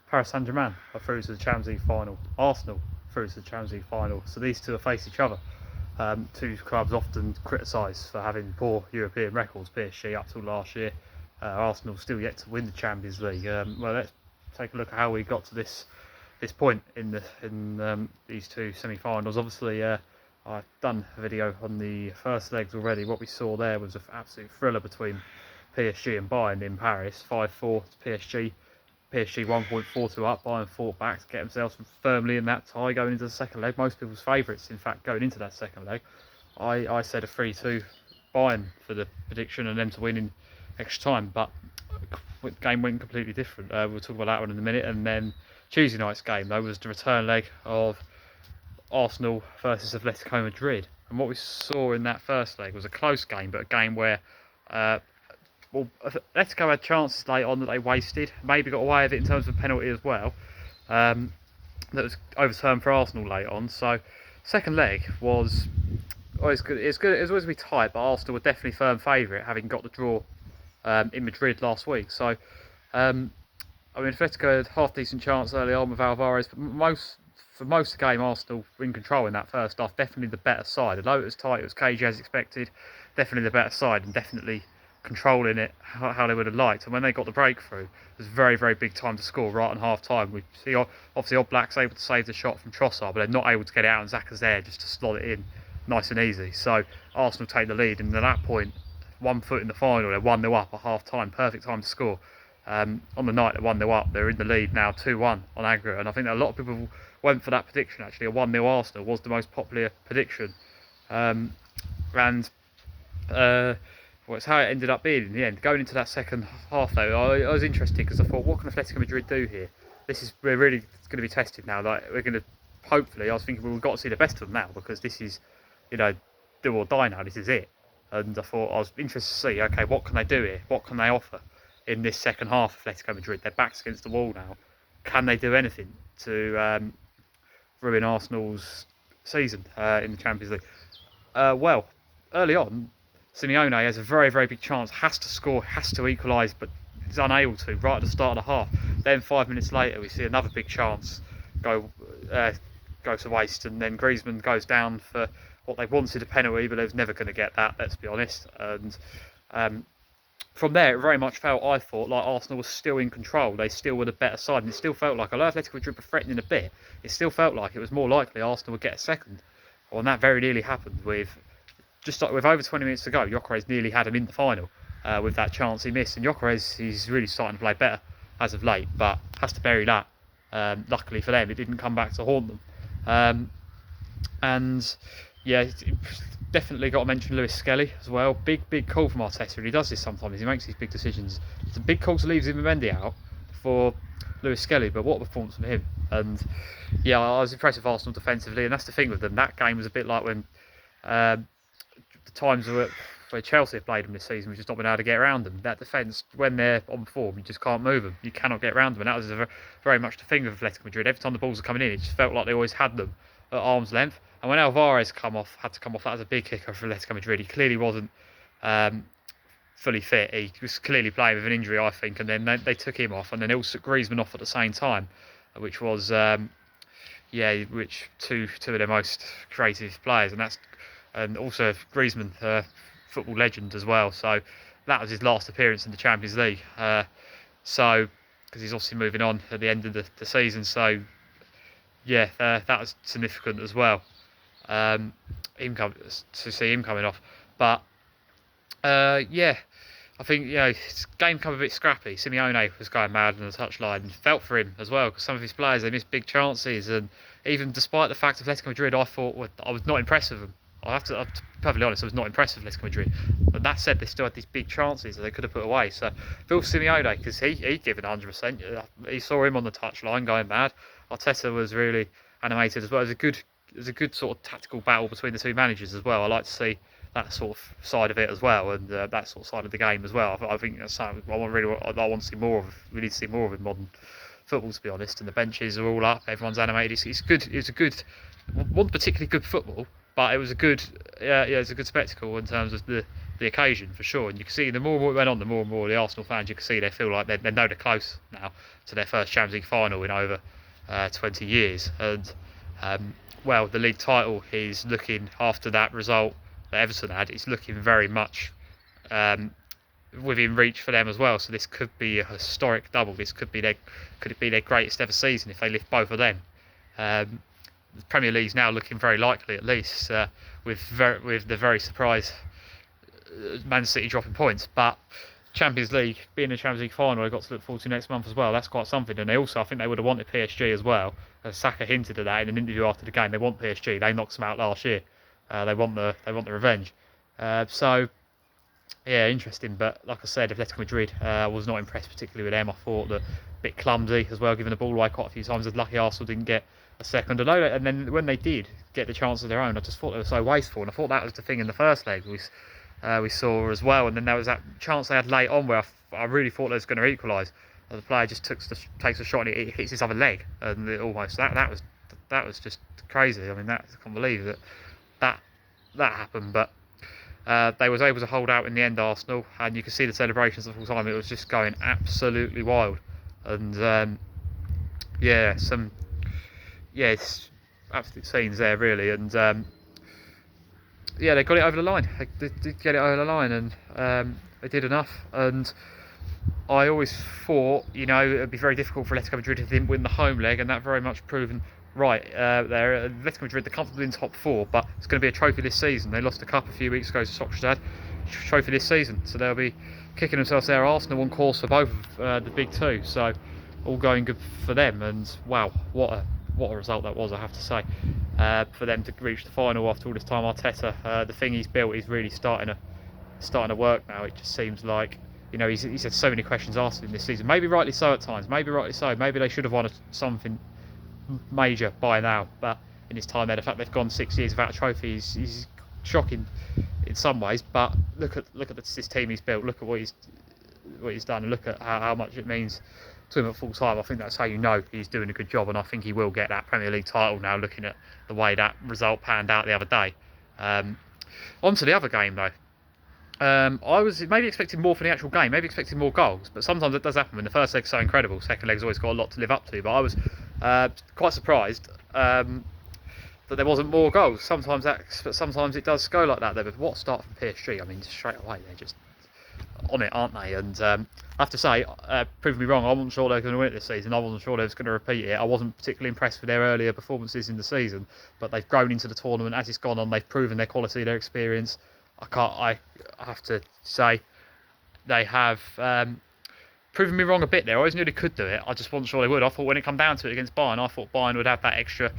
Paris Saint-Germain are through to the Champions League final. Arsenal through to the Champions League final. So these two will face each other. Two clubs often criticised for having poor European records. PSG up till last year. Arsenal still yet to win the Champions League. Well, let's take a look at how we got to this point in these two semi-finals. Obviously, I've done a video on the first legs already. What we saw there was an absolute thriller between PSG and Bayern in Paris. 5-4 to PSG. PSG 1.42 up. Bayern fought back to get themselves firmly in that tie going into the second leg. Most people's favourites, in fact, going into that second leg. I said a 3-2 Bayern for the prediction and them to win in extra time, but the game went completely different. We'll talk about that one in a minute. And then Tuesday night's game, though, was the return leg of Arsenal versus Atletico Madrid. And what we saw in that first leg was a close game, but a game where Atletico had chances late on that they wasted. Maybe got away with it in terms of a penalty as well. That was overturned for Arsenal late on. So second leg was always good. It's good. It was always be tight, but Arsenal were definitely firm favourite, having got the draw in Madrid last week. So I mean, Atletico had half decent chance early on with Alvarez, but for most of the game, Arsenal were in control in that first half. Definitely the better side. Although it was tight, it was cagey as expected. Definitely the better side, and definitely controlling it how they would have liked. And when they got the breakthrough, it was very, very big time to score right on half time. We see obviously Odd Black's able to save the shot from Trossard, but they're not able to get it out, and Xhaka's there just to slot it in nice and easy. So Arsenal take the lead, and at that point, 1 foot in the final, they're 1-0 up at half time. Perfect time to score. On the night they're 1-0 up, they're in the lead now 2-1 on aggregate, and I think that a lot of people went for that prediction. Actually, a 1-0 Arsenal was the most popular prediction, and well, it's how it ended up being in the end. Going into that second half, though, I was interested because I thought, what can Atletico Madrid do here? We're really going to be tested now. Like, we're going to, hopefully, I was thinking, well, we've got to see the best of them now, because this is, do or die now. This is it. And I thought, I was interested to see, okay, what can they do here? What can they offer in this second half of Atletico Madrid? Their back's against the wall now. Can they do anything to ruin Arsenal's season in the Champions League? Well, early on, Simeone has a very, very big chance, has to score, has to equalise, but is unable to right at the start of the half. Then 5 minutes later, we see another big chance go to waste, and then Griezmann goes down for what they wanted, a penalty, but they was never going to get that, let's be honest. And from there, it very much felt, I thought, like Arsenal was still in control. They still were the better side, and it still felt like, although Atletico Madrid were threatening a bit, it still felt like it was more likely Arsenal would get a second. Well, and that very nearly happened with over 20 minutes to go. Gyökeres nearly had him in the final with that chance he missed, and Gyökeres, he's really starting to play better as of late, but has to bury that. Luckily for them, it didn't come back to haunt them. And yeah, definitely got to mention Lewis Skelly as well. Big call from Arteta. He does this sometimes. He makes these big decisions. It's a big call to leave Zubimendi out for Lewis Skelly, but what a performance from him. And yeah, I was impressed with Arsenal defensively, and that's the thing with them. That game was a bit like when the times where Chelsea have played them this season. We've just not been able to get around them. That defence, when they're on form, you just can't move them. You cannot get around them, and that was very much the thing with Atletico Madrid. Every time the balls were coming in, it just felt like they always had them at arm's length. And when Alvarez had to come off, that was a big kicker for Atletico Madrid. He clearly wasn't fully fit. He was clearly playing with an injury, I think, and then they took him off, and then they also took Griezmann off at the same time, which was which two of their most creative players, and also Griezmann, football legend as well. So that was his last appearance in the Champions League. So because he's obviously moving on at the end of the season, so yeah, that was significant as well. To see him coming off, but yeah, I think his game come a bit scrappy. Simeone was going mad on the touchline, and felt for him as well, because some of his players, they missed big chances, and even despite the fact of Atletico Madrid, I thought I was not impressed with them. I'm to be perfectly honest, I was not impressed with Atletico Madrid. But that said, they still had these big chances that they could have put away. So Phil Simeone, because he given 100%. He saw him on the touchline going mad. Arteta was really animated as well. It was a good sort of tactical battle between the two managers as well. I like to see that sort of side of it as well, and that sort of side of the game as well. I think that's something I want to see more of. We need to see more of in modern football, to be honest. And the benches are all up. Everyone's animated. It's good. It's a good, wasn't particularly good football, but it was a good, it was a good spectacle in terms of the the occasion for sure. And you can see the more and more it went on, the more and more the Arsenal fans, you can see they feel like they know they're close now to their first Champions League final in over 20 years. And well, the league title is looking, after that result that Everton had, it's looking very much within reach for them as well. So this could be a historic double. This could it be their greatest ever season if they lift both of them. The Premier League's now looking very likely, at least, with the very surprise Man City dropping points. But Champions League, being a Champions League final, they've got to look forward to next month as well. That's quite something. And they also, I think they would have wanted PSG as well. Saka hinted at that in an interview after the game. They want PSG. They knocked them out last year. They want the revenge. So yeah, interesting. But like I said, Atletico Madrid was not impressed particularly with them. I thought that a bit clumsy as well, giving the ball away quite a few times. As lucky Arsenal didn't get a second. And then when they did get the chance of their own, I just thought they were so wasteful. And I thought that was the thing in the first leg we saw as well. And then there was that chance they had late on where I really thought they was going to equalise. The player just takes a shot and it hits his other leg, and it almost that was just crazy. I mean, I can't believe that happened. But they was able to hold out in the end, Arsenal, and you can see the celebrations the full time. It was just going absolutely wild, and it's absolute scenes there really, and they got it over the line. They did get it over the line, and they did enough. And I always thought, it would be very difficult for Atletico Madrid if they didn't win the home leg, and that very much proven right there. Atletico Madrid, they're comfortably in top four, but it's going to be a trophy this season. They lost a cup a few weeks ago to Sociedad. Trophy this season, so they'll be kicking themselves there. Arsenal on course for both of the big two, so all going good for them. And wow, what a result that was, I have to say, for them to reach the final after all this time. Arteta, the thing he's built is really starting to work now. It just seems like, he's had so many questions asked him this season. Maybe rightly so at times. Maybe rightly so. Maybe they should have won something major by now. But in his time there, the fact they've gone 6 years without a trophy is shocking in some ways. But look at this team he's built. Look at what he's done, and look at how much it means to him at full time. I think that's how he's doing a good job, and I think he will get that Premier League title now, looking at the way that result panned out the other day. On to the other game though. I was maybe expecting more for the actual game, maybe expecting more goals, but sometimes it does happen when the first leg's so incredible. Second leg's always got a lot to live up to, but I was quite surprised that there wasn't more goals. Sometimes it does go like that though. But what start from PSG? I mean, straight away they're just on it, aren't they? And I have to say, proving me wrong, I wasn't sure they were going to win it this season. I wasn't sure they was going to repeat it. I wasn't particularly impressed with their earlier performances in the season, but they've grown into the tournament as it's gone on. They've proven their quality, their experience. I have to say, they have proven me wrong a bit there. I always knew they could do it. I just wasn't sure they would. I thought when it come down to it against Bayern, I thought Bayern would have that extra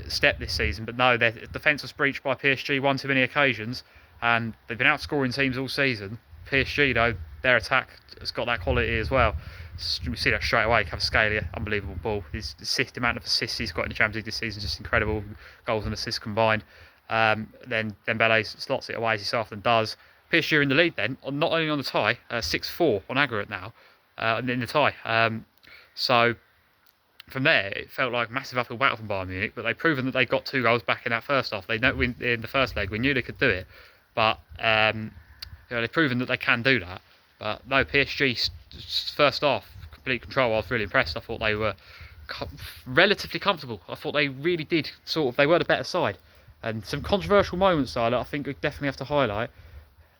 step this season, but no, their defence was breached by PSG one too many occasions, and they've been outscoring teams all season. PSG though, their attack has got that quality as well. We see that straight away. Kvaratskhelia, unbelievable ball. The amount of assists he's got in the Champions League this season is just incredible. Goals and assists combined. Then Dembele slots it away as he so often does. PSG are in the lead then, not only on the tie, 6-4 on aggregate now, in the tie. So from there, it felt like a massive uphill battle from Bayern Munich, but they've proven that they got 2 goals back in that first half. They know in the first leg, we knew they could do it, but they've proven that they can do that. But no, PSG first half, complete control. I was really impressed. I thought they were relatively comfortable. I thought they really did they were the better side. And some controversial moments though, I think we definitely have to highlight.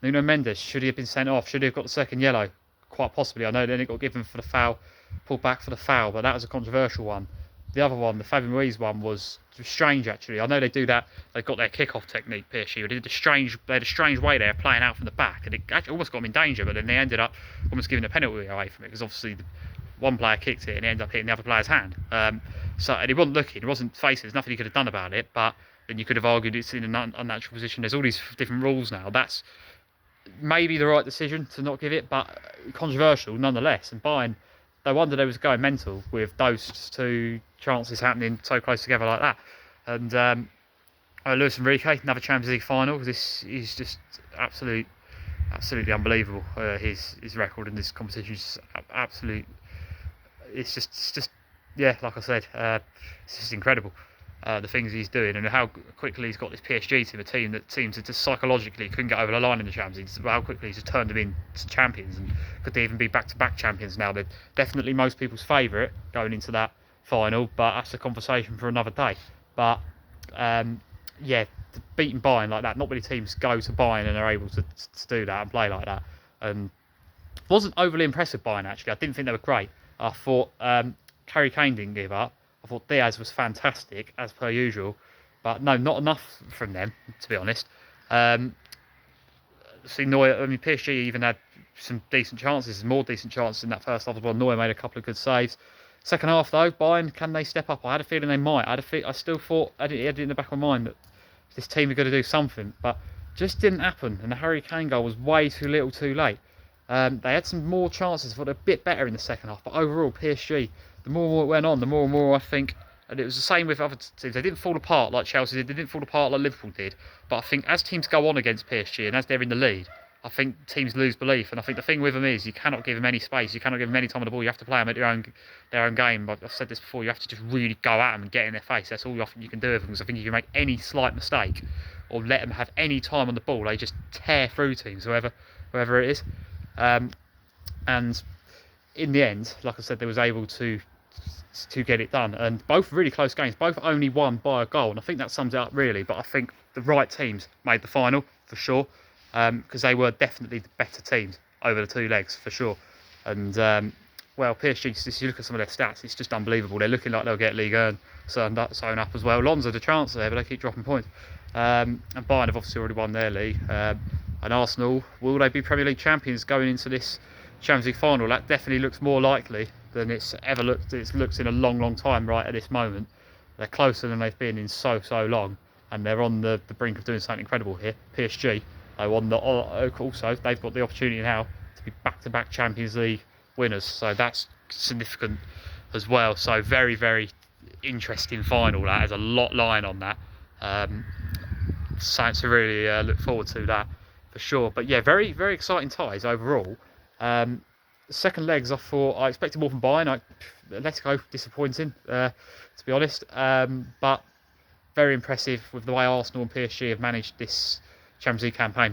Nuno Mendes, should he have been sent off? Should he have got the second yellow? Quite possibly. I know then it got given for the foul, pulled back for the foul, but that was a controversial one. The other one, the Fabian Ruiz one, was strange actually. I know they do that. They've got their kick-off technique, PSG. They had a strange way there, playing out from the back, and it actually almost got them in danger. But then they ended up almost giving a penalty away from it, because obviously one player kicked it and it ended up hitting the other player's hand. And he wasn't looking, he wasn't facing. There's nothing he could have done about it. But then you could have argued it's in an unnatural position. There's all these different rules now. That's maybe the right decision to not give it, but controversial nonetheless. And Bayern, no wonder they was going mental with those 2 chances happening so close together like that. And Luis Enrique, another Champions League final. This is just absolutely unbelievable. His record in this competition is absolute. It's just like I said, it's just incredible. the things he's doing and how quickly he's got this PSG team, a team that seems to just psychologically couldn't get over the line in the Champions League. How quickly he's just turned them into champions, and could they even be back-to-back champions now? They're definitely most people's favourite going into that final, but that's a conversation for another day. But yeah, beating Bayern like that, not many teams go to Bayern and are able to do that and play like that. And wasn't overly impressed with Bayern actually. I didn't think they were great. I thought Harry Kane didn't give up. I thought Diaz was fantastic, as per usual. But no, not enough from them, to be honest. See, Neuer, I mean, PSG even had some decent chances, more decent chances in that first half as well. Neuer made a couple of good saves. Second half, though, Bayern, can they step up? I had a feeling they might. I still thought, I had it in the back of my mind that this team are going to do something, but just didn't happen. And the Harry Kane goal was way too little too late. They had some more chances, I thought they were a bit better in the second half. But overall, PSG, the more and more it went on, the more and more I think, and it was the same with other teams, they didn't fall apart like Chelsea did, they didn't fall apart like Liverpool did. But I think as teams go on against PSG and as they're in the lead, I think teams lose belief. And I think the thing with them is you cannot give them any space, you cannot give them any time on the ball. You have to play them at their own game. I've said this before, you have to just really go at them and get in their face. That's all you can do with them, because I think if you make any slight mistake or let them have any time on the ball, they just tear through teams, whoever it is. And in the end, like I said, they was able to get it done, and both really close games, both only won by a goal, and I think that sums it up really. But I think the right teams made the final for sure, because they were definitely the better teams over the two legs for sure. And well, PSG, just you look at some of their stats, it's just unbelievable. They're looking like they'll get Ligue 1 sewn up as well. Lens had a chance there, but they keep dropping points. And Bayern have obviously already won their league. And Arsenal, will they be Premier League champions going into this Champions League final? That definitely looks more likely than it's ever looked. It's looked in a long time right at this moment. They're closer than they've been in so long, and they're on the brink of doing something incredible here. PSG, they won also they've got the opportunity now to be back-to-back Champions League winners, so that's significant as well. So very interesting final. That has a lot lying on that. So to really look forward to that for sure. But yeah, very exciting ties overall. Second legs, I expected more from Bayern. Atletico disappointing, to be honest. But very impressive with the way Arsenal and PSG have managed this Champions League campaign.